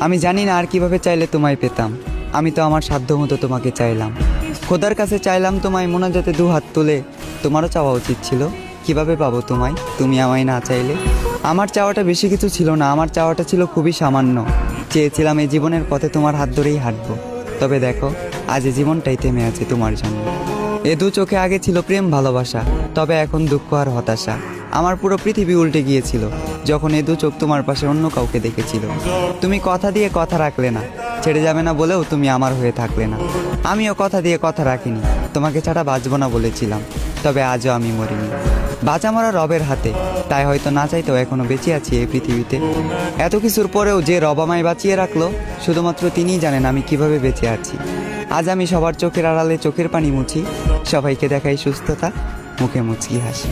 আমি জানি না আর কিভাবে চাইলে তোমায় পেতাম। আমি তো আমার সাধ্য মতো তোমাকে চাইলাম, খোদার কাছে চাইলাম তোমায় মোনাজাতে দু হাত তুলে। তোমারও চাওয়া উচিত ছিল, কিভাবে পাবো তোমায় তুমি আমায় না চাইলে। আমার চাওয়াটা বেশি কিছু ছিল না, আমার চাওয়াটা ছিল খুবই সামান্য। চেয়েছিলাম এই জীবনের পথে তোমার হাত ধরেই হাঁটবো। তবে দেখো, আজ এই জীবনটাই থেমে আছে তোমার জন্য। এ দু চোখে আগে ছিল প্রেম ভালোবাসা, তবে এখন দুঃখ আর হতাশা। আমার পুরো পৃথিবী উল্টে গিয়েছিল যখন এ দু চোখ তোমার পাশে অন্য কাউকে দেখেছিল। তুমি কথা দিয়ে কথা রাখলে না, ছেড়ে যাবে না বলেও তুমি আমার হয়ে থাকলে না। আমিও কথা দিয়ে কথা রাখিনি, তোমাকে ছাড়া বাঁচবো না বলেছিলাম। তবে আজও আমি মরিনি, বাঁচা মরা রবের হাতে। তাই হয়তো না চাইতেও এখনো বেঁচে আছি এই পৃথিবীতে। এত কিছুর পরেও যে রব আমায় বাঁচিয়ে রাখলো, শুধুমাত্র তিনিই জানেন আমি কিভাবে বেঁচে আছি। আজ আমি সবার চোখের আড়ালে চোখের পানি মুছি, সবাইকে দেখাই সুস্থতা, মুখে মুচকি হাসি।